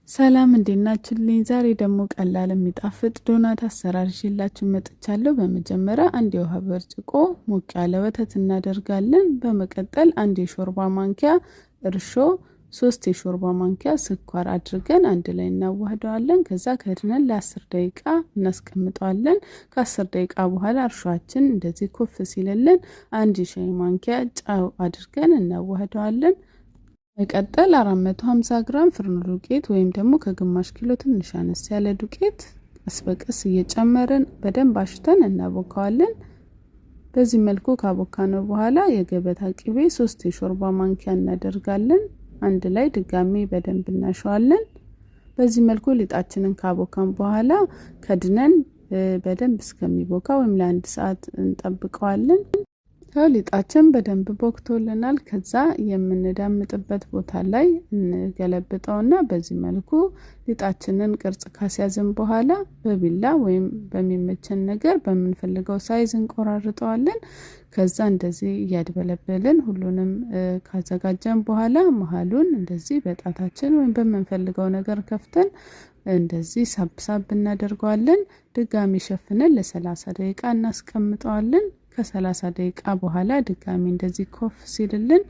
ሰላም እንዴት ናችሁልኝ? ዛሬ ደግሞ ቀላል የሚጣፍጥ ዶናት አሰራር ይዤላችሁ መጥቻለሁ። በመጀመሪያ አንድ የውሃ ብርጭቆ ሞቅ ያለ ወተት እናደርጋለን። በመቀጠል አንድ የሾርባ ማንኪያ እርሾ፣ 3 የሾርባ ማንኪያ ስኳር አድርገን አንድ ላይ እናዋህደዋለን። ከዛ ከድነን ለ10 ደቂቃ እናስቀምጠዋለን። ከ10 ደቂቃ በኋላ እርሾአችን እንደዚህ ኩፍ ሲልልን አንድ የሻይ ማንኪያ ጨው አድርገን እናዋህደዋለን። በመቀጠል 450 ግራም ፍርኖ ዱቄት ወይም ደግሞ ከግማሽ ኪሎ ትንሽ አነስ ያለ ዱቄት ቀስ በቀስ እየጨመርን በደንብ አሽተን እናቦካዋለን። በዚህ መልኩ ካቦካነው በኋላ የገበታ ቅቤ 3 የሾርባ ማንኪያ እናደርጋለን። አንድ ላይ ድጋሚ በደንብ እናሸዋለን። በዚህ መልኩ ሊጣችንን ካቦካን በኋላ ከድነን በደንብ እስከሚቦካ ወይም ለ1 ሰዓት እንጠብቀዋለን። ሊጣችን በደንብ ቦክቶልናል። ከዛ የምንዳምጥበት ቦታ ላይ እንገለብጠውና በዚህ መልኩ ሊጣችንን ቅርጽ ካስያዝን በኋላ በቢላ ወይም በሚመቸን ነገር በምንፈልገው ሳይዝ እንቆራርጠዋለን። ከዛ እንደዚህ እያድበለበልን ሁሉንም ካዘጋጀን በኋላ መሃሉን እንደዚህ በጣታችን ወይም በምንፈልገው ነገር ከፍተን እንደዚህ ሳብሳብ እናደርገዋለን። ድጋሚ ሸፍነን ለ30 ደቂቃ እናስቀምጠዋለን። ከ30 ደቂቃ በኋላ ድጋሚ እንደዚህ ኮፍ ሲልልን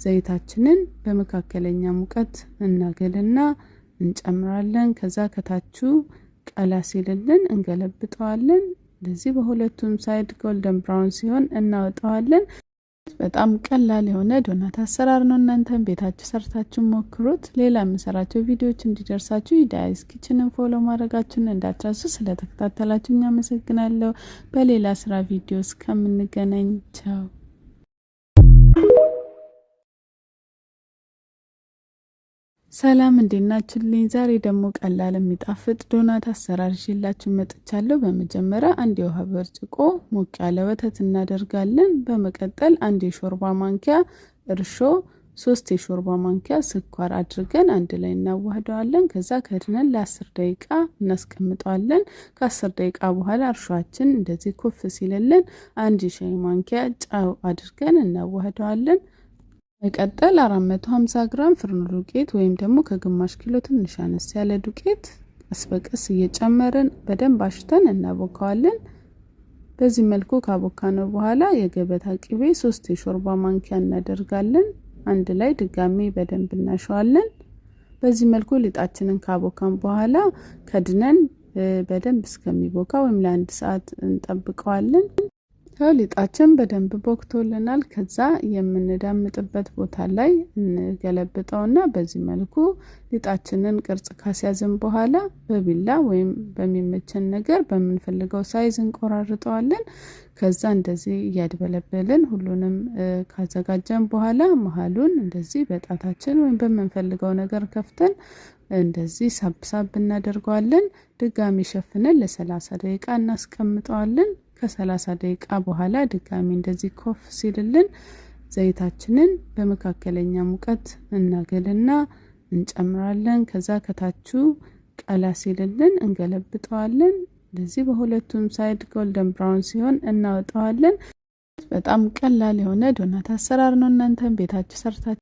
ዘይታችንን በመካከለኛ ሙቀት እናገልና እንጨምራለን። ከዛ ከታቹ ቀላ ሲልልን እንገለብጠዋለን። እንደዚህ በሁለቱም ሳይድ ጎልደን ብራውን ሲሆን እናወጣዋለን። በጣም ቀላል የሆነ ዶናት አሰራር ነው። እናንተም ቤታችሁ ሰርታችሁ ሞክሩት። ሌላ የምሰራቸው ቪዲዮዎች እንዲደርሳችሁ ዳይስ ኪችንን ፎሎ ማድረጋችሁን እንዳትረሱ። ስለተከታተላችሁኝ አመሰግናለሁ። በሌላ ስራ ቪዲዮ እስከምንገናኝ ቻው። ሰላም እንዴት ናችሁልኝ? ዛሬ ደግሞ ቀላል የሚጣፍጥ ዶናት አሰራር ይዤላችሁ መጥቻለሁ። በመጀመሪያ አንድ የውሃ ብርጭቆ ሞቅ ያለ ወተት እናደርጋለን። በመቀጠል አንድ የሾርባ ማንኪያ እርሾ፣ 3 የሾርባ ማንኪያ ስኳር አድርገን አንድ ላይ እናዋህደዋለን። ከዛ ከድነን ለ10 ደቂቃ እናስቀምጠዋለን። ከ10 ደቂቃ በኋላ እርሾአችን እንደዚህ ኩፍ ሲልልን አንድ የሻይ ማንኪያ ጨው አድርገን እናዋህደዋለን። በመቀጠል 450 ግራም ፍርኖ ዱቄት ወይም ደግሞ ከግማሽ ኪሎ ትንሽ አነስ ያለ ዱቄት ቀስ በቀስ እየጨመርን በደንብ አሽተን እናቦካዋለን። በዚህ መልኩ ካቦካነው በኋላ የገበታ ቅቤ 3 የሾርባ ማንኪያ እናደርጋለን። አንድ ላይ ድጋሚ በደንብ እናሸዋለን። በዚህ መልኩ ሊጣችንን ካቦካን በኋላ ከድነን በደንብ እስከሚቦካ ወይም ለ1 ሰዓት እንጠብቀዋለን። ሊጣችን በደንብ ቦክቶልናል። ከዛ የምንዳምጥበት ቦታ ላይ እንገለብጠውና በዚህ መልኩ ሊጣችንን ቅርጽ ካስያዝን በኋላ በቢላ ወይም በሚመቸን ነገር በምንፈልገው ሳይዝ እንቆራርጠዋለን። ከዛ እንደዚህ እያድበለበልን ሁሉንም ካዘጋጀን በኋላ መሃሉን እንደዚህ በጣታችን ወይም በምንፈልገው ነገር ከፍተን እንደዚህ ሳብሳብ እናደርገዋለን። ድጋሚ ሸፍነን ለ30 ደቂቃ እናስቀምጠዋለን። ከ30 ደቂቃ በኋላ ድጋሚ እንደዚህ ኮፍ ሲልልን ዘይታችንን በመካከለኛ ሙቀት እናገልና እንጨምራለን። ከዛ ከታቹ ቀላ ሲልልን እንገለብጠዋለን። እንደዚህ በሁለቱም ሳይድ ጎልደን ብራውን ሲሆን እናወጣዋለን። በጣም ቀላል የሆነ ዶናት አሰራር ነው። እናንተም ቤታችሁ ሰርታችሁ